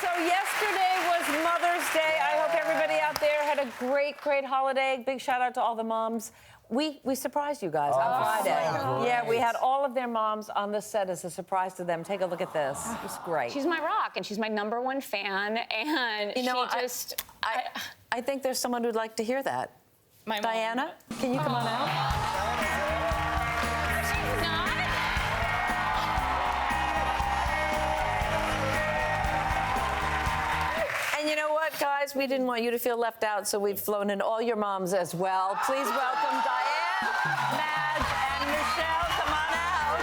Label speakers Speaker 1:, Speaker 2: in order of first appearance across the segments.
Speaker 1: So yesterday was Mother's Day. I hope everybody out there had a great, great holiday. Big shout out to all the moms. We surprised you guys on Friday.
Speaker 2: So
Speaker 1: yeah, we had all of their moms on the set as a surprise to them. Take a look at this. It was great.
Speaker 3: She's my rock, and she's my #1 fan, and
Speaker 1: I think there's someone who'd like to hear that.
Speaker 3: My mom.
Speaker 1: Diana, can you come on out?
Speaker 3: She's not.
Speaker 1: And you know what, guys? We didn't want you to feel left out, so we've flown in all your moms as well. Please welcome Diane, Madge, and Michelle. Come on out.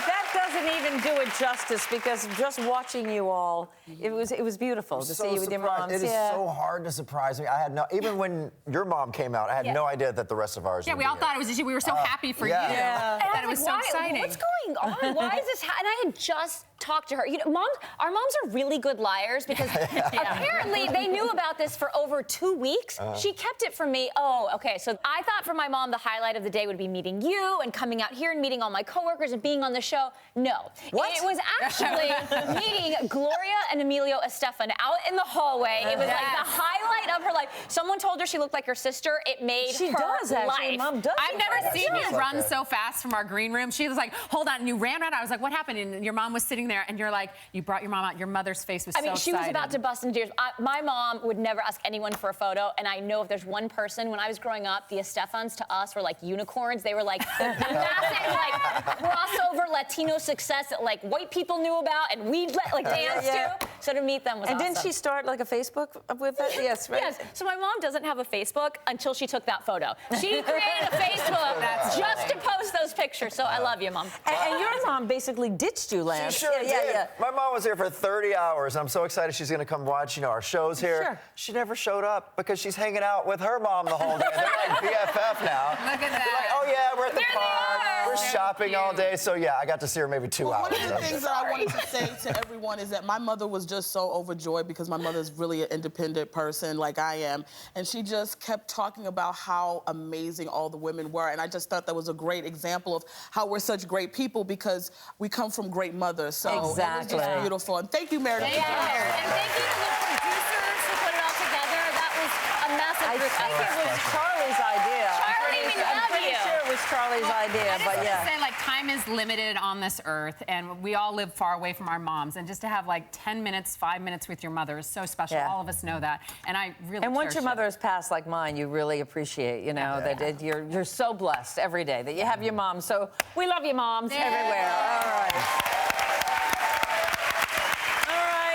Speaker 1: That doesn't even do it justice, because just watching you all, it was beautiful to see you with your moms.
Speaker 2: It is so hard to surprise me. I had even when your mom came out, I had no idea that the rest of ours.
Speaker 4: Yeah, we all thought it was just, we were so happy for you. That it was so exciting.
Speaker 3: What's going on? Why is this? And I had just talked to her. You know, our moms are really good liars, because apparently they knew about this for over 2 weeks. She kept it from me. Oh, okay. So I thought for my mom, the highlight of the day would be meeting you and coming out here and meeting all my coworkers and being on the show. No.
Speaker 1: What?
Speaker 3: It was actually meeting Gloria and Emilio Estefan out in the hallway. It was like the highlight of her life. Someone told her she looked like her sister. It made
Speaker 1: she
Speaker 3: her
Speaker 1: does, actually.
Speaker 3: life.
Speaker 1: Mom does.
Speaker 4: I've never seen you run so fast from our green room. She was like, hold on, and you ran right out. I was like, what happened? And your mom was sitting there, and you're like, you brought your mom out. Your mother's face was so excited.
Speaker 3: She was about to bust into tears. My mom would never ask anyone for a photo, and I know if there's one person, when I was growing up, the Estefans to us were like unicorns. They were like the massive, like, crossover Latino success that, like, white people knew about, and we'd dance to. So to meet them was awesome.
Speaker 1: And didn't she start like a Facebook with it? Yes, right.
Speaker 3: Yes. So my mom doesn't have a Facebook until she took that photo. She created a Facebook just to post those pictures. So I love you, Mom.
Speaker 1: And your mom basically ditched you, Lance.
Speaker 2: She sure did. My mom was here for 30 hours. I'm so excited she's going to come watch, our shows here.
Speaker 1: Sure.
Speaker 2: She never showed up because she's hanging out with her mom the whole day. They're like BFF now.
Speaker 4: Look at that.
Speaker 2: They're like, oh yeah, we're at the park. We're
Speaker 4: So
Speaker 2: shopping all day. So yeah, I got to see her maybe 2 hours.
Speaker 5: One of the things that I wanted to say to everyone is that my mother was just so overjoyed, because my mother's really an independent person like I am. And she just kept talking about how amazing all the women were. And I just thought that was a great example of how we're such great people, because we come from great mothers. So
Speaker 1: exactly.
Speaker 5: It was just beautiful. And thank you, Meredith.
Speaker 3: And thank you to the producers who put it all together. That was a massive group
Speaker 1: I think
Speaker 3: effort.
Speaker 1: it was Charlie's idea.
Speaker 3: Charlie, we
Speaker 1: I'm
Speaker 3: love
Speaker 1: pretty
Speaker 3: you.
Speaker 1: sure it was Charlie's idea,
Speaker 4: I just
Speaker 1: but
Speaker 4: want
Speaker 1: yeah.
Speaker 4: to say, like, time is limited on this earth, and we all live far away from our moms. And just to have, like, 10 minutes, 5 minutes with your mother is so special.
Speaker 1: Yeah.
Speaker 4: All of us know that. And I really
Speaker 1: And once
Speaker 4: cherish
Speaker 1: your
Speaker 4: it.
Speaker 1: mother has passed like mine, you really appreciate, that you're so blessed every day that you have your mom. So we love you, moms, everywhere. All right.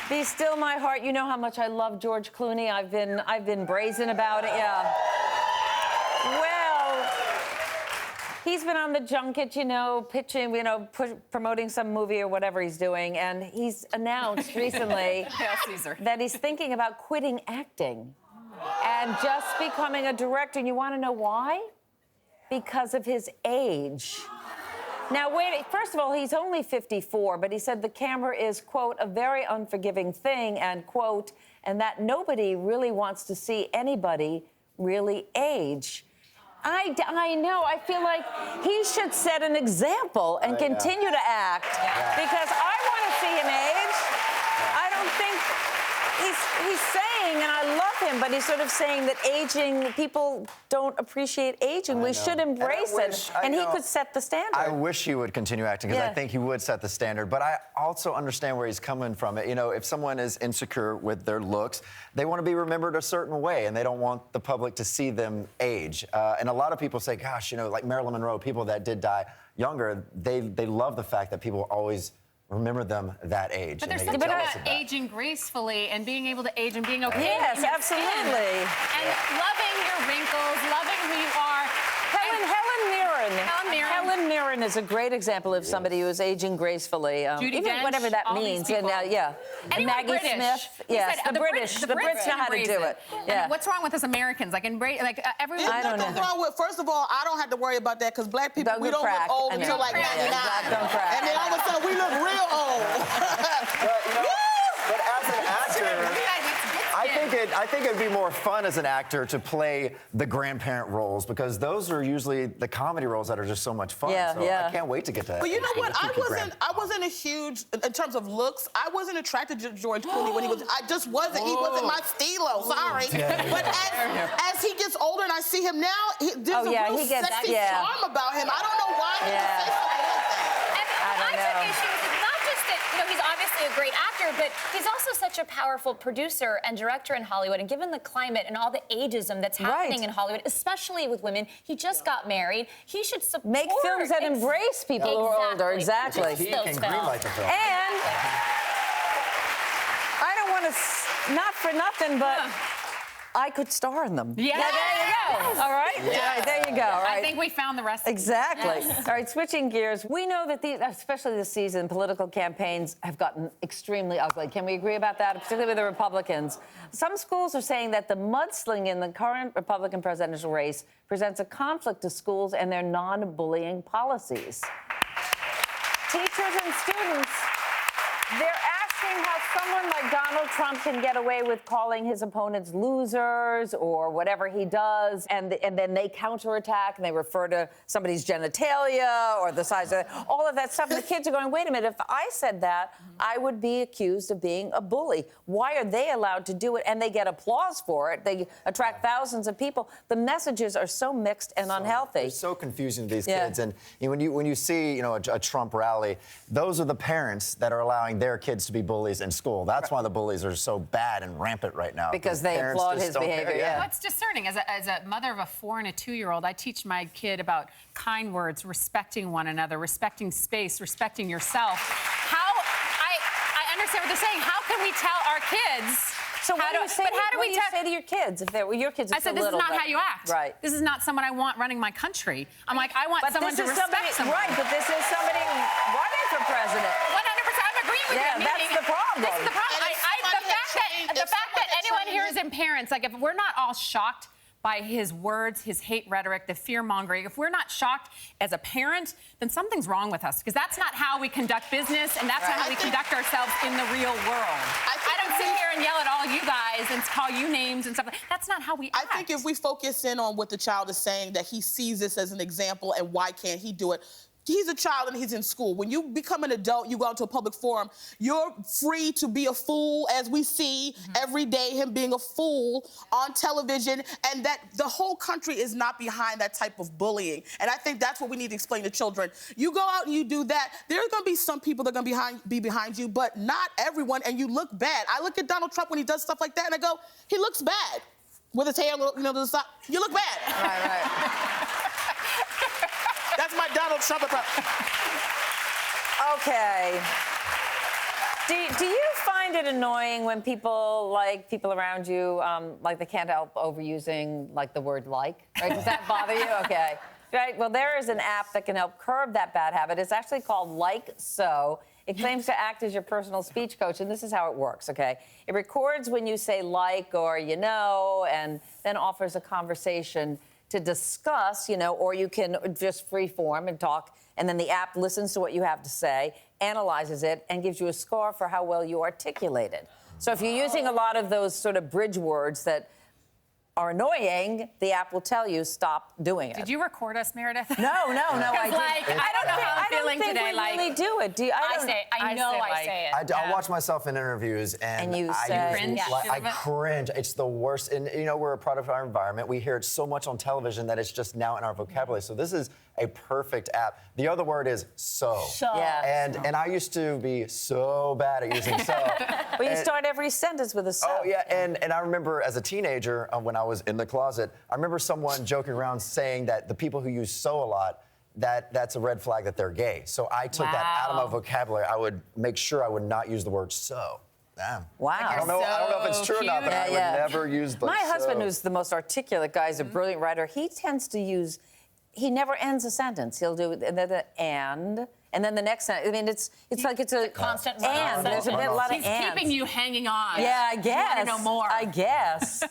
Speaker 1: Be still my heart. You know how much I love George Clooney. I've been brazen about it. Yeah. Well, he's been on the junket, pitching, promoting some movie or whatever he's doing, and he's announced recently that he's thinking about quitting acting and just becoming a director. And you want to know why? Because of his age. Now, first of all, he's only 54, but he said the camera is, quote, a very unforgiving thing, and, quote, and that nobody really wants to see anybody really age. I know. I feel like he should set an example and continue to act, because I want to see him age. I don't think he's saying, and I love him, but he's sort of saying that aging, people don't appreciate aging. We should embrace it. And he could set the standard.
Speaker 2: I wish he would continue acting, because I think he would set the standard. But I also understand where he's coming from. If someone is insecure with their looks, they want to be remembered a certain way, and they don't want the public to see them age. And a lot of people say, gosh, like Marilyn Monroe, people that did die younger, they love the fact that people always remember them that age.
Speaker 4: But there's something about aging gracefully and being able to age and being okay.
Speaker 1: Yes, absolutely.
Speaker 4: And loving your wrinkles, loving who you are.
Speaker 1: Helen Mirren Helen Mirren is a great example of somebody who is aging gracefully.
Speaker 4: Judi
Speaker 1: Even
Speaker 4: Dench,
Speaker 1: whatever that
Speaker 4: all these
Speaker 1: means. And,
Speaker 4: people.
Speaker 1: yeah. And
Speaker 4: Anyone
Speaker 1: Maggie
Speaker 4: British.
Speaker 1: Smith.
Speaker 4: He
Speaker 1: Yes,
Speaker 4: said,
Speaker 1: the British. The Brits know how to do it. Yeah.
Speaker 4: And what's wrong with us Americans? Like, everyone.
Speaker 5: There's nothing wrong with, first of all, I don't have to worry about that because black people, we don't look old until like 99.
Speaker 1: Don't crack.
Speaker 5: And then all of a sudden we look real old.
Speaker 2: But as an actor, I think it'd be more fun as an actor to play the grandparent roles because those are usually the comedy roles that are just so much fun.
Speaker 1: Yeah,
Speaker 2: so I can't wait to get to that.
Speaker 5: But you know what? I wasn't a huge, in terms of looks, I wasn't attracted to George Clooney when he was, I just wasn't. He wasn't my stilo, sorry. But as he gets older and I see him now, there's a real sexy charm about him. I don't know why he would say something like that.
Speaker 3: I took issue with it, not just that, he's obviously a great actor, but he's also such a powerful producer and director in Hollywood. And given the climate and all the ageism that's happening in Hollywood, especially with women, he just got married. He should support.
Speaker 1: Make films that embrace people who are older. Exactly.
Speaker 2: He can greenlight the film.
Speaker 1: And I don't want to, not for nothing, but I could star in them.
Speaker 4: Yeah,
Speaker 1: there you go. All right? Yeah, there you go. All right.
Speaker 4: I think we found the recipe.
Speaker 1: Exactly. All right, switching gears. We know that especially this season, political campaigns have gotten extremely ugly. Can we agree about that, particularly with the Republicans? Some schools are saying that the mudslinging in the current Republican presidential race presents a conflict to schools and their non-bullying policies. Teachers and students, they're asking how someone like Donald Trump can get away with calling his opponents losers or whatever he does, and then they counterattack and they refer to somebody's genitalia or the size of all of that stuff. And the kids are going, wait a minute, if I said that, I would be accused of being a bully. Why are they allowed to do it? And they get applause for it. They attract thousands of people. The messages are so mixed and unhealthy.
Speaker 2: It's so confusing to these kids. And when you see a Trump rally, those are the parents that are allowing their kids to be bullies in school. That's why the bullies are so bad and rampant right now.
Speaker 1: Because they applaud his behavior.
Speaker 4: Well, it's discerning. As a mother of a 4 and a 2-year-old, I teach my kid about kind words, respecting one another, respecting space, respecting yourself. I understand what they're saying. How can we tell our kids?
Speaker 1: So what do you say to your kids if they were your kids?
Speaker 4: I said, this is not how you act.
Speaker 1: Right.
Speaker 4: This is not someone I want running my country. I'm like, I want someone to respect someone.
Speaker 1: Right, but this is somebody running for president.
Speaker 4: 100%. I'm agreeing with you.
Speaker 1: Yeah, that's the problem.
Speaker 4: This is the problem. The fact that anyone here is in parents, like if we're not all shocked by his words, his hate rhetoric, the fear-mongering, if we're not shocked as a parent, then something's wrong with us, because that's not how we conduct business, and that's not how we conduct ourselves in the real world. I don't sit here and yell at all you guys and call you names and stuff. That's not how we act.
Speaker 5: I think if we focus in on what the child is saying, that he sees this as an example and why can't he do it, he's a child and he's in school. When you become an adult, you go out to a public forum, you're free to be a fool, as we see every day him being a fool on television, and that the whole country is not behind that type of bullying. And I think that's what we need to explain to children. You go out and you do that, there's going to be some people that are going to be behind you, but not everyone, and you look bad. I look at Donald Trump when he does stuff like that, and I go, he looks bad. With his hair, to the side, you look bad.
Speaker 1: Right.
Speaker 5: That's my Donald Trump approach.
Speaker 1: Okay. Do you find it annoying when people around you, they can't help overusing, the word like? Right? Does that bother you? Okay. Right, well, there is an app that can help curb that bad habit. It's actually called Like So. It claims to act as your personal speech coach, and this is how it works, okay? It records when you say like or and then offers a conversation to discuss, or you can just free form and talk, and then the app listens to what you have to say, analyzes it, and gives you a score for how well you articulate it. So if you're using a lot of those sort of bridge words that are annoying, the app will tell you stop doing it.
Speaker 4: Did you record us, Meredith?
Speaker 1: No, I didn't.
Speaker 4: I don't know how I'm feeling today.
Speaker 1: I don't think we really do it. Do you?
Speaker 3: I say it.
Speaker 2: I watch myself in interviews, and
Speaker 1: you
Speaker 2: I cringe. It's the worst. And we're a product of our environment. We hear it so much on television that it's just now in our vocabulary. So this is a perfect app. The other word is so.
Speaker 1: Yeah.
Speaker 2: And I used to be so bad at using so.
Speaker 1: But you start every sentence with a so.
Speaker 2: Oh yeah, and I remember as a teenager when I was in the closet, I remember someone joking around saying that the people who use so a lot, that's a red flag that they're gay. So I took that out of my vocabulary. I would make sure I would not use the word so. Damn.
Speaker 1: Wow.
Speaker 2: I don't know if it's true or not, but I would never use the
Speaker 1: My husband,
Speaker 2: so.
Speaker 1: who's the most articulate guy, is a brilliant writer. He tends to use he never ends a sentence. He'll do and then the next sentence. I mean, it's like it's a
Speaker 3: constant
Speaker 1: and. There's a lot of
Speaker 4: He's
Speaker 1: ands.
Speaker 4: keeping you hanging on.
Speaker 1: Yeah, I guess.
Speaker 4: You want to know more.
Speaker 1: I guess.